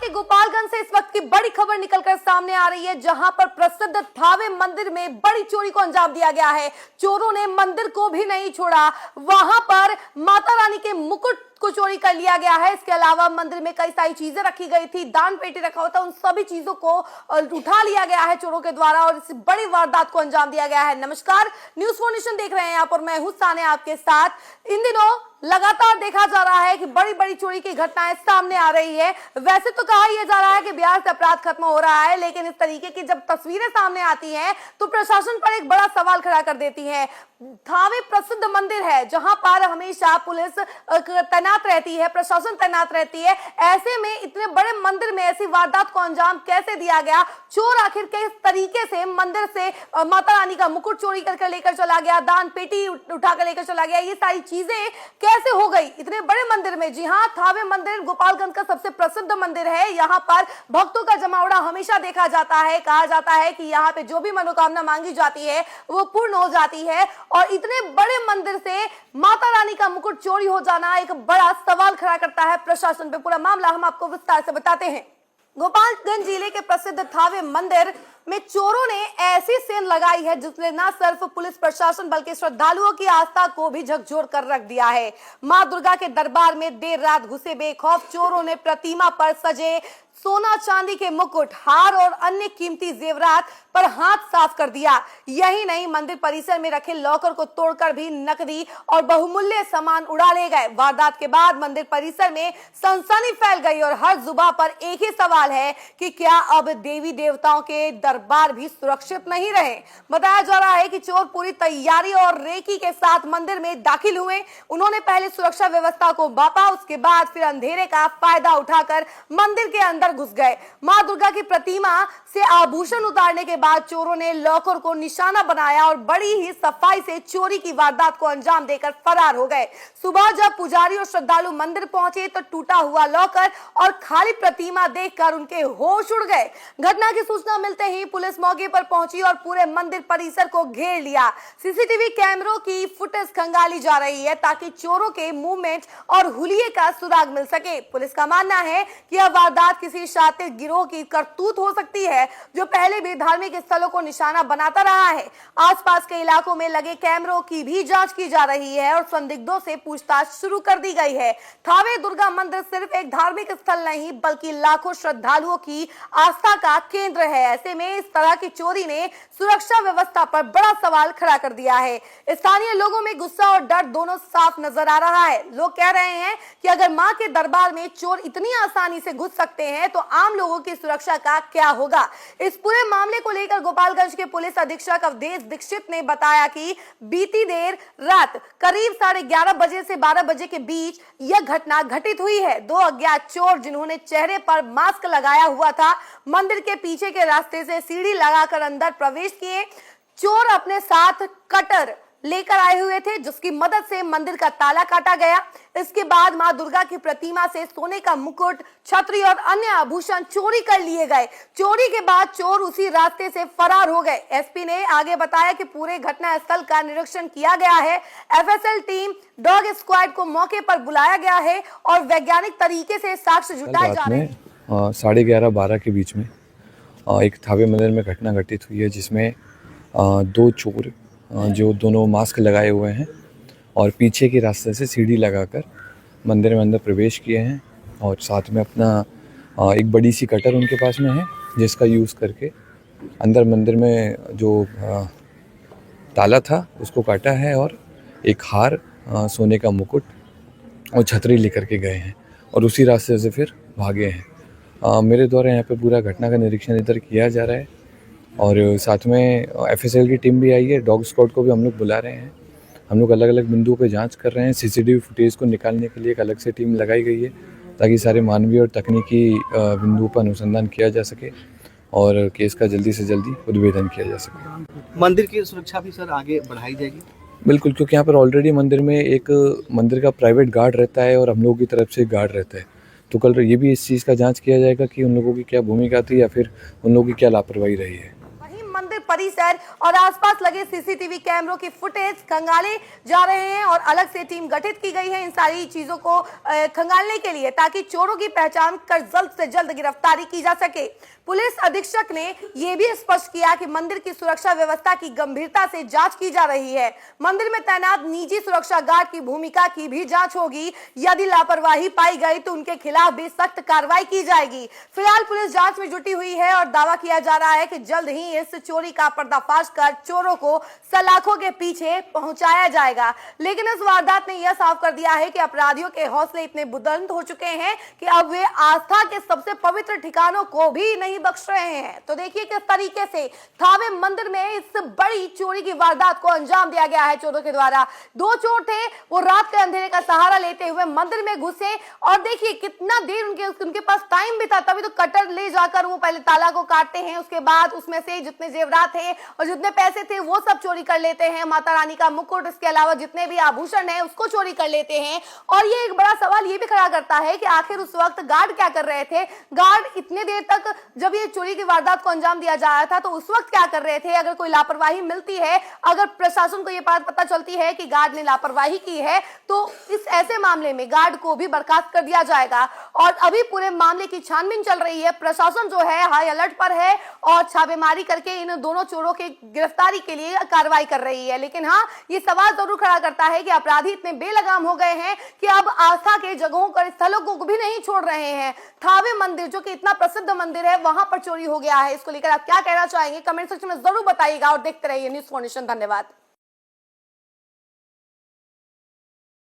के गोपालगंज से इस वक्त की बड़ी खबर निकलकर सामने आ रही है, जहां पर प्रसिद्ध थावे मंदिर में बड़ी चोरी को अंजाम दिया गया है। चोरों ने मंदिर को भी नहीं छोड़ा, वहां पर माता रानी के मुकुट को चोरी कर लिया गया है। इसके अलावा मंदिर में कई सारी चीजें रखी गई थी, दान पेटी रखा हुआ था, उन सभी चीजों को उठा लिया गया है चोरों के द्वारा और इस बड़ी वारदात को अंजाम दिया गया है। नमस्कार, न्यूज़ 4 नेशन देख रहे हैं यहाँ पर मैं हूं सानिया आपके साथ। इन दिनों लगातार देखा जा रहा है कि बड़ी बड़ी चोरी की घटनाएं सामने आ रही है। वैसे तो कहा यह जा रहा है कि बिहार से अपराध खत्म हो रहा है, लेकिन इस तरीके की जब तस्वीरें सामने आती हैं तो प्रशासन पर एक बड़ा सवाल खड़ा कर देती है। थावे प्रसिद्ध मंदिर है जहां पर हमेशा पुलिस तैनात रहती है, प्रशासन तैनात रहती है। ऐसे में इतने बड़े मंदिर में ऐसी वारदात को अंजाम कैसे दिया गया? चोर आखिर किस तरीके से मंदिर से माता रानी का मुकुट चोरी करके लेकर चला गया, दान पेटी उठाकर लेकर चला गया, ये सारी चीजें कैसे हो गई इतने बड़े मंदिर में? जी हाँ, थावे मंदिर गोपालगंज का सबसे प्रसिद्ध मंदिर है। यहाँ पर भक्तों का जमावड़ा हमेशा देखा जाता है। कहा जाता है कि यहाँ पे जो भी मनोकामना मांगी जाती है वो पूर्ण हो जाती है और इतने बड़े मंदिर से माता रानी का मुकुट चोरी हो जाना एक बड़ा सवाल खड़ा करता है प्रशासन पे। पूरा मामला हम आपको विस्तार से बताते हैं। गोपालगंज जिले के प्रसिद्ध थावे मंदिर में चोरों ने ऐसी सेंध लगाई है जिसने न सिर्फ पुलिस प्रशासन बल्कि श्रद्धालुओं की आस्था को भी झकझोर कर रख दिया है। मां दुर्गा के दरबार में देर रात घुसे बेखौफ चोरों ने प्रतिमा पर सजे सोना चांदी के मुकुट, हार और अन्य कीमती जेवरात पर हाथ साफ कर दिया। यही नहीं, मंदिर परिसर में रखे लॉकर को तोड़कर भी नकदी और बहुमूल्य सामान उड़ा ले गए। वारदात के बाद मंदिर परिसर में सनसनी फैल गई और हर जुबान पर एक ही सवाल है कि क्या अब देवी देवताओं के दरबार भी सुरक्षित नहीं रहे? बताया जा रहा है कि चोर पूरी तैयारी और रेकी के साथ मंदिर में दाखिल हुए। उन्होंने पहले सुरक्षा व्यवस्था को बांटा, उसके बाद फिर अंधेरे का फायदा उठाकर मंदिर के अंदर घुस गए। मां दुर्गा की प्रतिमा से आभूषण उतारने के बाद चोरों ने लॉकर को निशाना बनाया और बड़ी ही सफाई से चोरी की वारदात को अंजाम देकर फरार हो गए। सुबह जब पुजारी और श्रद्धालु मंदिर पहुंचे तो टूटा हुआ लॉकर और खाली प्रतिमा देखकर उनके होश उड़ गए। घटना की सूचना मिलते ही पुलिस मौके पर पहुंची और पूरे मंदिर परिसर को घेर लिया। सीसीटीवी कैमरों की फुटेज खंगाली जा रही है ताकि चोरों के मूवमेंट और हुलिये का सुराग मिल सके। पुलिस का मानना है कि यह वारदात किसी शातिर गिरोह की करतूत हो सकती है जो पहले भी धार्मिक स्थलों को निशाना बनाता रहा है। आसपास के इलाकों में लगे कैमरों की भी जांच की जा रही है और संदिग्धों से पूछताछ शुरू कर दी गई है। थावे दुर्गा मंदिर सिर्फ एक धार्मिक स्थल नहीं बल्कि लाखों श्रद्धालुओं की आस्था का केंद्र है। ऐसे में इस तरह की चोरी ने सुरक्षा व्यवस्था पर बड़ा सवाल खड़ा कर दिया है। स्थानीय लोगों में गुस्सा और डर दोनों साफ नजर आ रहा है। लोग कह रहे हैं कि अगर मां के दरबार में चोर इतनी आसानी से घुस सकते हैं तो आम लोगों की सुरक्षा का क्या होगा? इस पूरे मामले को लेकर गोपालगंज के पुलिस अधीक्षक अवधेश दीक्षित ने बताया कि बीती देर रात करीब 11:30 बजे से 12 बजे के बीच यह घटना घटित हुई है। दो अज्ञात चोर जिन्होंने चेहरे पर मास्क लगाया हुआ था मंदिर के पीछे के रास्ते से सीढ़ी लगाकर अंदर प्रवेश किए। चोर अपने साथ कटर लेकर आए हुए थे जिसकी मदद से मंदिर का ताला काटा गया। इसके बाद मां दुर्गा की प्रतिमा से सोने का मुकुट, छतरी और अन्य आभूषण चोरी कर लिए गए। चोरी के बाद चोर उसी रास्ते से फरार हो गए। एसपी ने आगे बताया कि पूरे घटना स्थल का निरीक्षण किया गया है। एफएसएल टीम, डॉग स्क्वाड को मौके पर बुलाया गया है और वैज्ञानिक तरीके से साक्ष्य जुटाए जा रहे हैं। 11:30-12 के बीच में एक थावे मंदिर में घटना घटित हुई है जिसमें दो चोर जो दोनों मास्क लगाए हुए हैं और पीछे के रास्ते से सीढ़ी लगाकर मंदिर में अंदर प्रवेश किए हैं और साथ में अपना एक बड़ी सी कटर उनके पास में है जिसका यूज़ करके अंदर मंदिर में जो ताला था उसको काटा है और एक हार, सोने का मुकुट और छतरी लेकर के गए हैं और उसी रास्ते से फिर भागे हैं। मेरे द्वारा यहाँ पे पूरा घटना का निरीक्षण इधर किया जा रहा है और साथ में एफएसएल की टीम भी आई है। डॉग स्क्वाड को भी हम लोग बुला रहे हैं। हम लोग अलग अलग बिंदुओं पे जांच कर रहे हैं। सीसीटीवी फुटेज को निकालने के लिए एक अलग से टीम लगाई गई है ताकि सारे मानवीय और तकनीकी बिंदुओं पर अनुसंधान किया जा सके और केस का जल्दी से जल्दी उद्भेदन किया जा सके। मंदिर की सुरक्षा भी सर आगे बढ़ाई जाएगी? बिल्कुल, क्योंकि यहाँ पर ऑलरेडी मंदिर में एक मंदिर का प्राइवेट गार्ड रहता है और हम लोगों की तरफ से गार्ड रहता है। तो कल ये भी इस चीज़ का जाँच किया जाएगा कि उन लोगों की क्या भूमिका थी या फिर उन लोगों की क्या लापरवाही रही है। मंदिर परिसर और आसपास लगे सीसीटीवी कैमरों की फुटेज खंगाले जा रहे हैं और अलग से टीम गठित की गई है इन सारी चीजों को खंगालने के लिए, ताकि चोरों की पहचान कर जल्द से जल्द गिरफ्तारी की जा सके। पुलिस अधीक्षक ने यह भी स्पष्ट किया कि मंदिर की सुरक्षा व्यवस्था की गंभीरता से जांच की जा रही है। मंदिर में तैनात निजी सुरक्षा गार्ड की भूमिका की भी जांच होगी। यदि लापरवाही पाई गई तो उनके खिलाफ भी सख्त कार्रवाई की जाएगी। फिलहाल पुलिस जांच में जुटी हुई है और दावा किया जा रहा है कि जल्द ही इस चोरी का पर्दाफाश कर चोरों को सलाखों के पीछे पहुंचाया जाएगा। लेकिन इस वारदात ने यह साफ कर दिया है कि अपराधियों के हौसले इतने बुलंद हो चुके हैं कि अब वे आस्था के सबसे पवित्र ठिकानों को भी नहीं बख्श रहे हैं। तो देखिए किस तरीके से थावे मंदिर में इस बड़ी चोरी की वारदात को अंजाम दिया गया है चोरों के द्वारा। दो चोर थे, वो रात के अंधेरे का सहारा लेते हुए मंदिर में घुसे और देखिए कितना देर उनके पास टाइम भी था, तभी तो कटर ले जाकर वो पहले ताला को काटते हैं, उसके बाद उसमें से जितने जेवरात थे और जितने पैसे थे वो सब चोरी कर लेते हैं। माता रानी का मुकुट, इसके अलावा जितने भी आभूषण है उसको चोरी कर लेते हैं। और ये एक बड़ा सवाल ये भी खड़ा करता है कि आखिर उस वक्त गार्ड क्या कर रहे थे। गार्ड इतने देर तक जब ये चोरी की वारदात को अंजाम दिया जा रहा था तो उस वक्त क्या कर रहे थे। अगर कोई लापरवाही मिलती है, अगर प्रशासन को ये बात पता चलती है कि गार्ड ने लापरवाही की है, तो इस ऐसे मामले में गार्ड को भी बर्खास्त कर दिया जाएगा। और अभी पूरे मामले की छानबीन चल रही है। प्रशासन जो है हाई अलर्ट पर है और छापेमारी करके इन दोनों चोरों की गिरफ्तारी के लिए कार्रवाई कर रही है। लेकिन हाँ, ये सवाल जरूर खड़ा करता है कि अपराधी इतने बेलगाम हो गए हैं कि अब आस्था के जगहों और स्थलों को भी नहीं छोड़ रहे हैं। थावे मंदिर जो कि इतना प्रसिद्ध मंदिर है, वहां पर चोरी हो गया है। इसको लेकर आप क्या कहना चाहेंगे, कमेंट सेक्शन में जरूर बताइएगा और देखते रहिए न्यूज़ 4 नेशन। धन्यवाद।